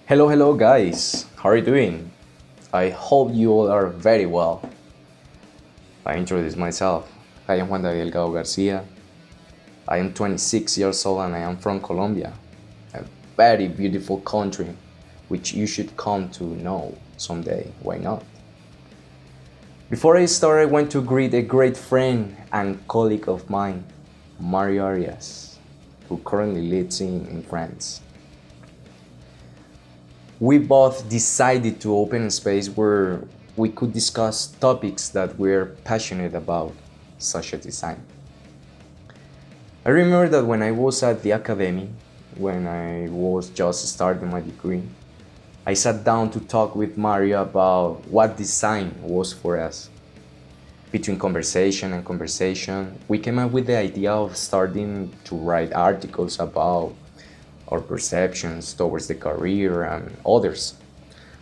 Hello guys, how are you doing? I hope you all are very well. I introduce myself. I am Juan David Delgado Garcia. I am 26 years old and I am from Colombia, a very beautiful country which you should come to know someday, why not? Before I start, I want to greet a great friend and colleague of mine, Mario Arias, who currently lives in France. We both decided to open a space where we could discuss topics that we're passionate about, such as design. I remember that when I was at the academy, when I was just starting my degree, I sat down to talk with Mario about what design was for us. Between conversation and conversation, we came up with the idea of starting to write articles about our perceptions towards the career and others,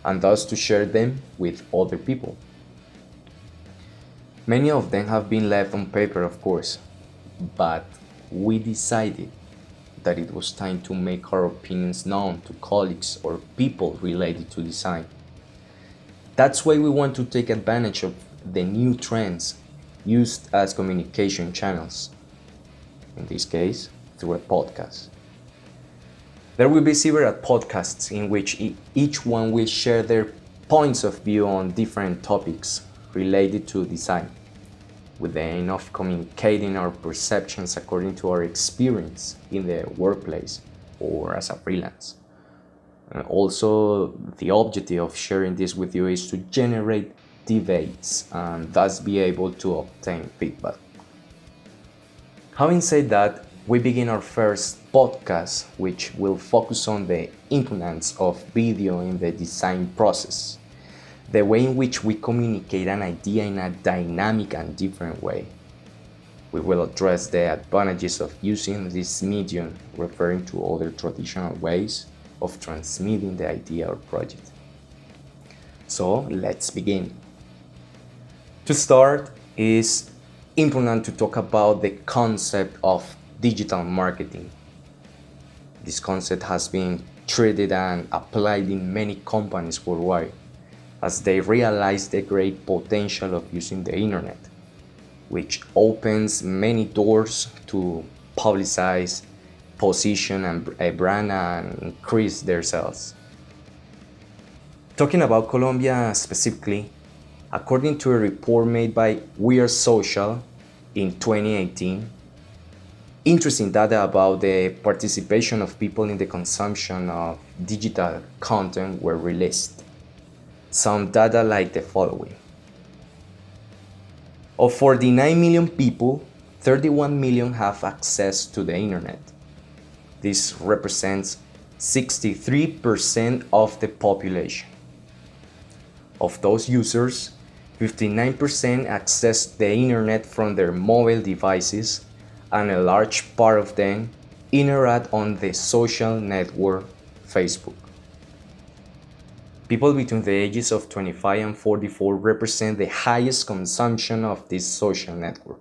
and thus to share them with other people. Many of them have been left on paper, of course, but we decided that it was time to make our opinions known to colleagues or people related to design. That's why we want to take advantage of the new trends used as communication channels, in this case, through a podcast. There will be several podcasts in which each one will share their points of view on different topics related to design, with the aim of communicating our perceptions according to our experience in the workplace or as a freelance. And also, the objective of sharing this with you is to generate debates and thus be able to obtain feedback. Having said that, we begin our first podcast, which will focus on the importance of video in the design process, the way in which we communicate an idea in a dynamic and different way. We will address the advantages of using this medium, referring to other traditional ways of transmitting the idea or project. So let's begin. To start, it's important to talk about the concept of digital marketing. This concept has been treated and applied in many companies worldwide as they realize the great potential of using the internet, which opens many doors to publicize, position a brand and increase their sales. Talking about Colombia specifically, according to a report made by We Are Social in 2018, interesting data about the participation of people in the consumption of digital content were released. Some data like the following. Of 49 million people, 31 million have access to the internet. This represents 63% of the population. Of those users, 59% access the internet from their mobile devices, and a large part of them interact on the social network Facebook. People between the ages of 25 and 44 represent the highest consumption of this social network.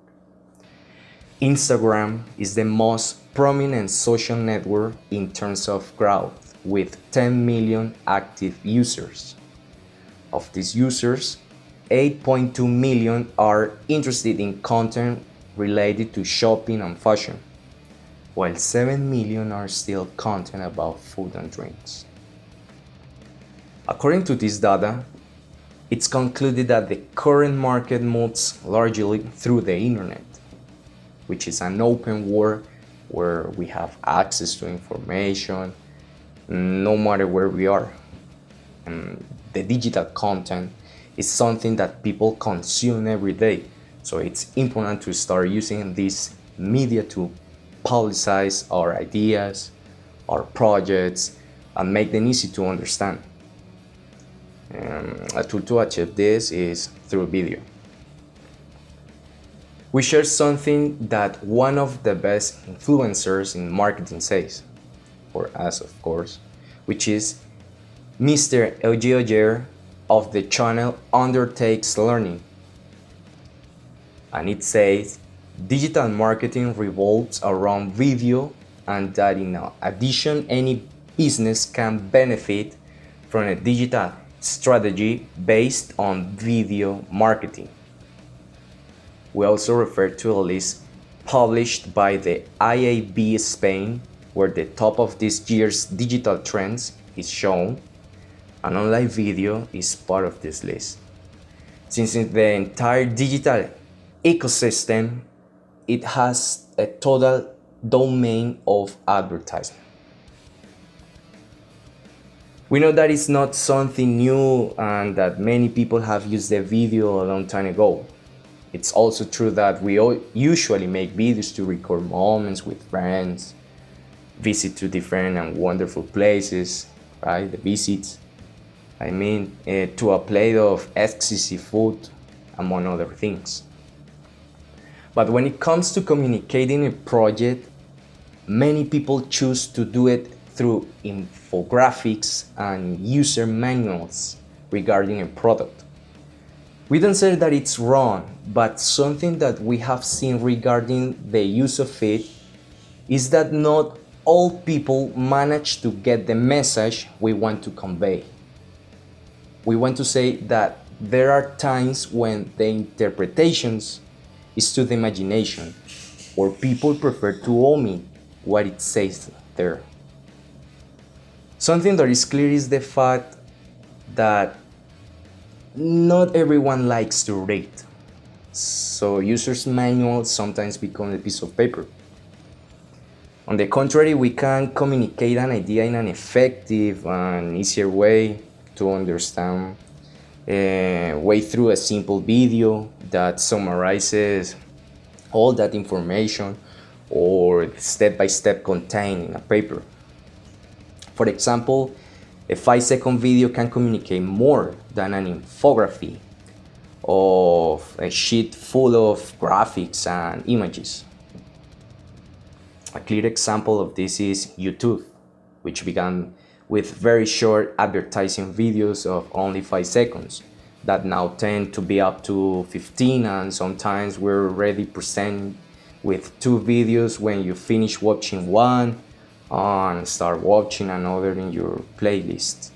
Instagram is the most prominent social network in terms of growth, with 10 million active users. Of these users, 8.2 million are interested in content related to shopping and fashion, while 7 million are still content about food and drinks. According to this data, it's concluded that the current market moves largely through the internet, which is an open world where we have access to information no matter where we are. And the digital content is something that people consume every day. So it's important to start using this media to publicize our ideas, our projects, and make them easy to understand. A tool to achieve this is through video. We share something that one of the best influencers in marketing says, for us of course, which is Mr. Eugene of the channel Undertakes Learning. And it says, digital marketing revolves around video and that in addition any business can benefit from a digital strategy based on video marketing. We also refer to a list published by the IAB Spain, where the top of this year's digital trends is shown, and online video is part of this list. Since in the entire digital ecosystem, it has a total domain of advertisement. We know that it's not something new and that many people have used the video a long time ago. It's also true that we all usually make videos to record moments with friends, visit to different and wonderful places, right? The visits. To a plate of exquisite food, among other things. But when it comes to communicating a project, many people choose to do it through infographics and user manuals regarding a product. We don't say that it's wrong, but something that we have seen regarding the use of it is that not all people manage to get the message we want to convey. We want to say that there are times when the interpretations is to the imagination, or people prefer to omit what it says there. Something that is clear is the fact that not everyone likes to read, so users' manuals sometimes become a piece of paper. On the contrary, we can communicate an idea in an effective and easier way to understand, way through a simple video that summarizes all that information or step-by-step contained in a paper. For example, a 5-second video can communicate more than an infography of a sheet full of graphics and images. A clear example of this is YouTube, which began with very short advertising videos of only 5 seconds that now tend to be up to 15, and sometimes we're already present with 2 videos when you finish watching one and start watching another in your playlist.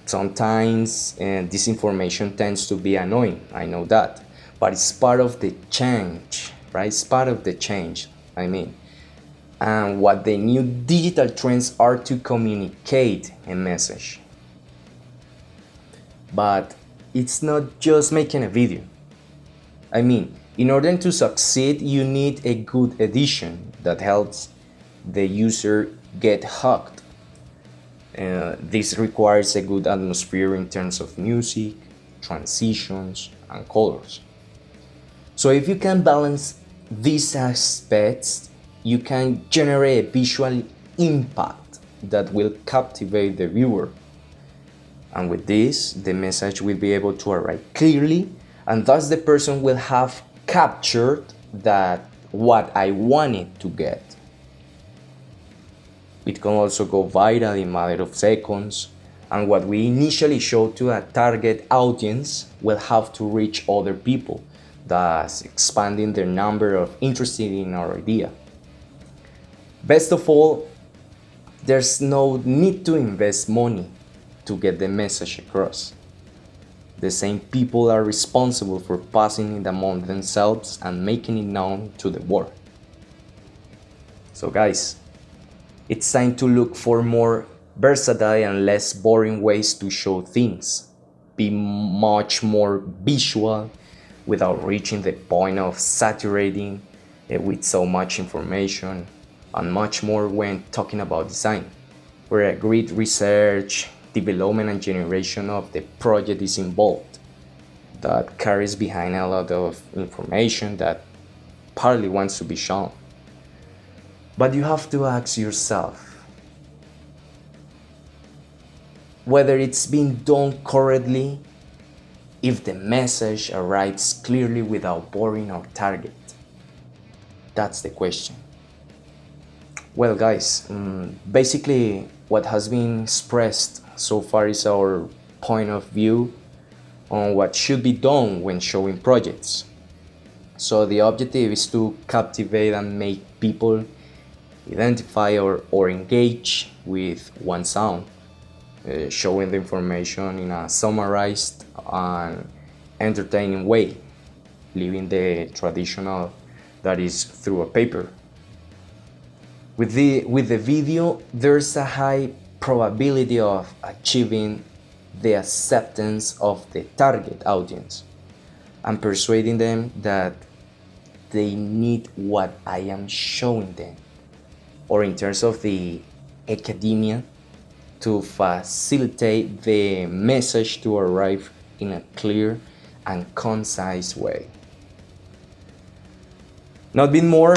Sometimes this information tends to be annoying, I know that, but it's part of the change, right? It's part of the change, and what the new digital trends are to communicate a message. But it's not just making a video. In order to succeed, you need a good edition that helps the user get hooked. This requires a good atmosphere in terms of music, transitions, and colors. So if you can balance these aspects, you can generate a visual impact that will captivate the viewer. And with this, the message will be able to arrive clearly, and thus the person will have captured that what I wanted to get. It can also go viral in a matter of seconds, and what we initially show to a target audience will have to reach other people, thus expanding the number of interested in our idea. Best of all, there's no need to invest money to get the message across. The same people are responsible for passing it among themselves and making it known to the world. So guys, it's time to look for more versatile and less boring ways to show things. Be much more visual without reaching the point of saturating it with so much information, and much more when talking about design, where a great research, development and generation of the project is involved, that carries behind a lot of information that partly wants to be shown. But you have to ask yourself whether it's being done correctly, if the message arrives clearly without boring our target. That's the question. Well guys, basically what has been expressed so far is our point of view on what should be done when showing projects. So the objective is to captivate and make people identify or engage with one sound, showing the information in a summarized and entertaining way, leaving the traditional that is through a paper. With the video, there's a high probability of achieving the acceptance of the target audience and persuading them that they need what I am showing them, or in terms of the academia, to facilitate the message to arrive in a clear and concise way. Not being more,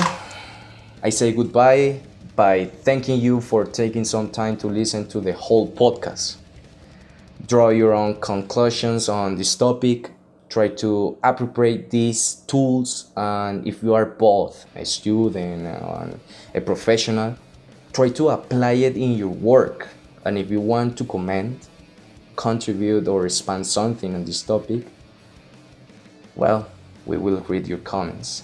I say goodbye by thanking you for taking some time to listen to the whole podcast. Draw your own conclusions on this topic. Try to appropriate these tools, and if you are both a student and a professional, try to apply it in your work. And if you want to comment, contribute, or expand something on this topic, well, we will read your comments.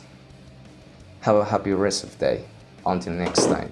Have a happy rest of the day. Until next time.